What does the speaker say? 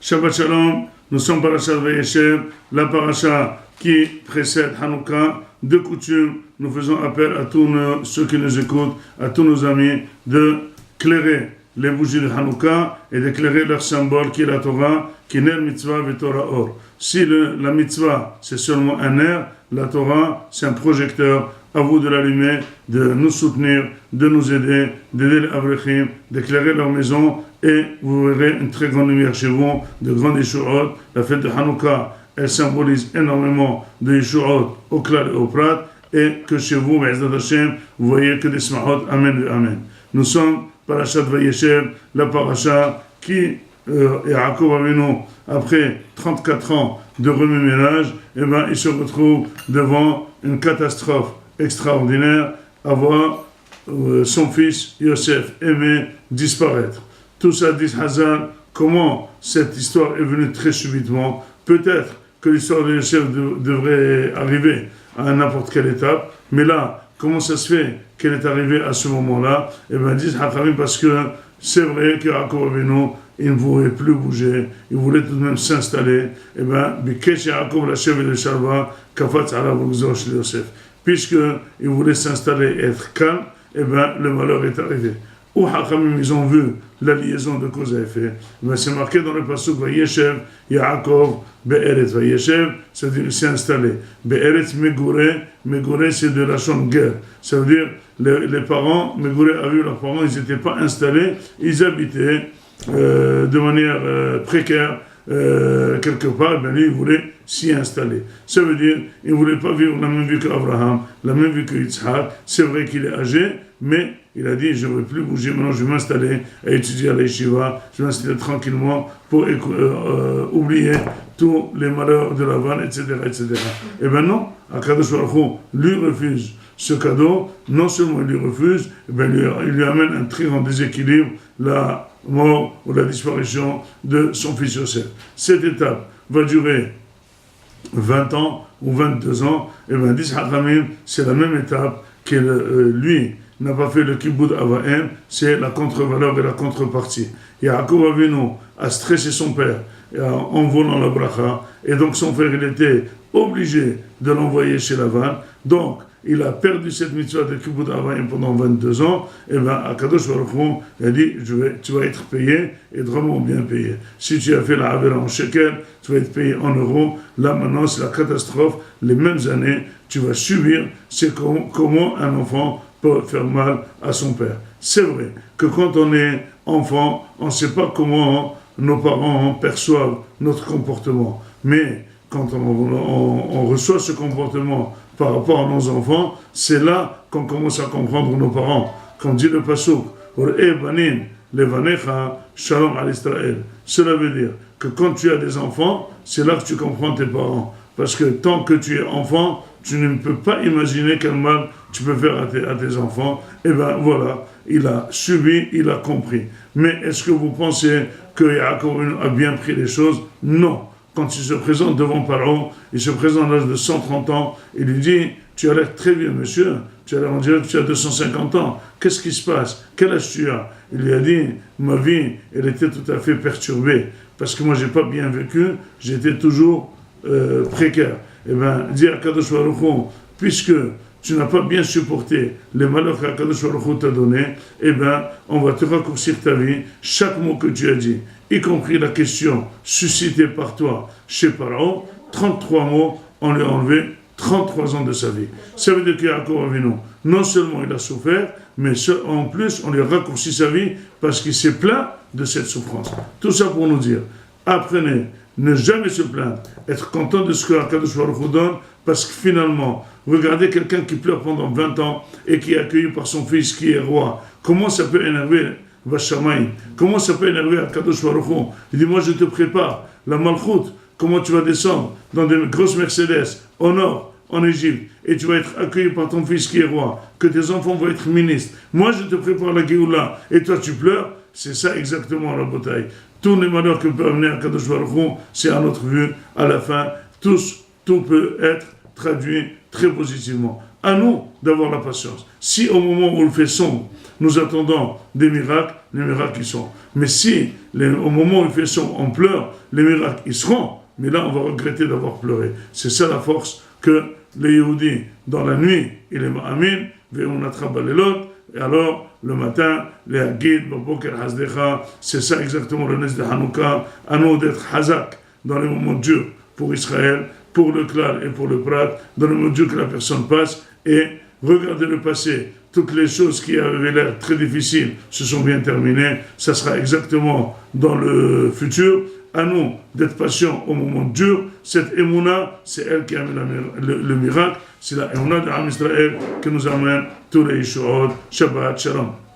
Shabbat Shalom, nous sommes Parashat Vayeshev, la paracha qui précède Hanouka. De coutume, nous faisons appel à tous ceux qui nous écoutent, à tous nos amis, de clairer les bougies de Hanouka et d'éclairer leur symbole qui est la Torah, qui est Ner Mitzvah Torah Or. Si la Mitzvah, c'est seulement un ner, la Torah, c'est un projecteur. À vous de l'allumer, de nous soutenir, de nous aider, d'aider les Avrechim, d'éclairer leur maison, et vous verrez une très grande lumière chez vous, de grandes Yeshuot. La fête de Hanouka, elle symbolise énormément de Yeshuot au clair et au prat, et que chez vous, Be'ezrat Hashem, vous voyez que des Smahot, Amen et Amen. Nous sommes Parashat Vayeshev, la paracha qui, Yaakov Avinu, après 34 ans de remue-ménage, il se retrouve devant une catastrophe extraordinaire, à voir son fils Yosef aimé disparaître. Tout ça dit Hazar, comment cette histoire est venue très subitement. Peut-être que l'histoire de Yosef devrait arriver à n'importe quelle étape, mais là, comment ça se fait qu'elle est arrivée à ce moment-là? Disent Hakamim, parce que c'est vrai que Yaakov Avinu, il ne voulait plus bouger, il voulait tout de même s'installer. Bikesh Yaakov Lashev et le Shalva, Kafatz Alav Ugzosh Yosef. Puisqu'il voulait s'installer et être calme, le malheur est arrivé. Ou Hakamim, ils ont vu la liaison de cause à effet. C'est marqué dans le pasuk Vayeshev, Yaakov, Be'eretz. Vayeshev, c'est-à-dire il s'est installé. Be'eretz Megure, Megure c'est de la chambre guerre. Ça veut dire, les parents, Megure a vu leurs parents, ils n'étaient pas installés, ils habitaient de manière précaire. Quelque part, lui, il voulait s'y installer. Ça veut dire, il ne voulait pas vivre la même vie qu'Abraham, la même vie que Yitzhak. C'est vrai qu'il est âgé, mais il a dit, je ne vais plus bouger, maintenant je vais m'installer à étudier à la yeshiva, je vais m'installer tranquillement pour oublier tous les malheurs de la vanne, etc., etc. Et non, Akadosh Baruch Hu lui refuse ce cadeau. Non seulement il lui refuse, il lui amène un très grand déséquilibre, la mort ou la disparition de son fils Yosef. Cette étape va durer 20 ans ou 22 ans. Disent Hakamim, c'est la même étape que lui n'a pas fait le kibbutz avaim, c'est la contre-valeur et la contrepartie. Yaakov Avinu a stressé son père en volant la bracha, et donc son frère il était obligé de l'envoyer chez Lavan. Donc il a perdu cette mitzvah de kibbutz avaim pendant 22 ans. Akadosh Baruch Hu a dit, tu vas être payé, et vraiment bien payé. Si tu as fait la avera en shekel, tu vas être payé en euros. Là maintenant c'est la catastrophe. Les mêmes années, tu vas subir. C'est comment un enfant peut faire mal à son père. C'est vrai que quand on est enfant, on ne sait pas comment nos parents perçoivent notre comportement. Mais quand on reçoit ce comportement par rapport à nos enfants, c'est là qu'on commence à comprendre nos parents. Quand dit le pasuk, shalom al Israël. Cela veut dire que quand tu as des enfants, c'est là que tu comprends tes parents. Parce que tant que tu es enfant, tu ne peux pas imaginer quel mal tu peux faire à tes enfants. Voilà, il a subi, il a compris. Mais est-ce que vous pensez que Yaakov a bien pris les choses? Non. Quand il se présente devant Paro, il se présente à l'âge de 130 ans, il lui dit, tu as l'air très vieux monsieur, tu as l'air, on dirait que tu as 250 ans, qu'est-ce qui se passe? Quel âge tu as? Il lui a dit, ma vie, elle était tout à fait perturbée, parce que moi j'ai pas bien vécu, j'étais toujours précaire. Dit à Kadosh Baruch Hu, puisque tu n'as pas bien supporté les malheurs qu'Akadosh Baruch Hu t'a donné, on va te raccourcir ta vie. Chaque mot que tu as dit, y compris la question suscitée par toi chez Paro, 33 mots, on lui a enlevé 33 ans de sa vie. Ça veut dire que Yaakov Avinu, non seulement il a souffert, mais en plus on lui a raccourci sa vie parce qu'il s'est plaint de cette souffrance. Tout ça pour nous dire, apprenez, ne jamais se plaindre, être content de ce que Akadosh Baruch Hu donne, parce que finalement, regardez quelqu'un qui pleure pendant 20 ans et qui est accueilli par son fils qui est roi. Comment ça peut énerver Vashamaï? Comment ça peut énerver Akadosh Baruch Hu? Il dit, moi je te prépare la Malchut, comment tu vas descendre dans des grosses Mercedes au nord, en Égypte, et tu vas être accueilli par ton fils qui est roi, que tes enfants vont être ministres. Moi je te prépare la Géoula, et toi tu pleures. C'est ça exactement la bataille. Tous les malheurs que peut amener Akadosh Baruch Hu, c'est à notre vue, à la fin, tout peut être traduit très positivement. À nous d'avoir la patience. Si au moment où il fait sombre, nous attendons des miracles, les miracles ils sont. Mais si au moment où il fait sombre, on pleure, les miracles ils seront. Mais là, on va regretter d'avoir pleuré. C'est ça la force que les Yehudis, dans la nuit, ils les ma'amin, on attrape les lots, et alors, le matin, les Hagid, Babokar, Hazdecha, c'est ça exactement le Nes de Hanouka, à nous d'être Hazak dans les moments durs pour Israël, pour le Klal et pour le Prat, dans les moments durs que la personne passe, et regarder le passé. Toutes les choses qui avaient l'air très difficiles se sont bien terminées. Ça sera exactement dans le futur. À nous d'être patients au moment dur. Cette émouna, c'est elle qui amène le miracle. C'est la émouna d'Am Israël qui nous amène tous les Yeshuot. Shabbat Shalom.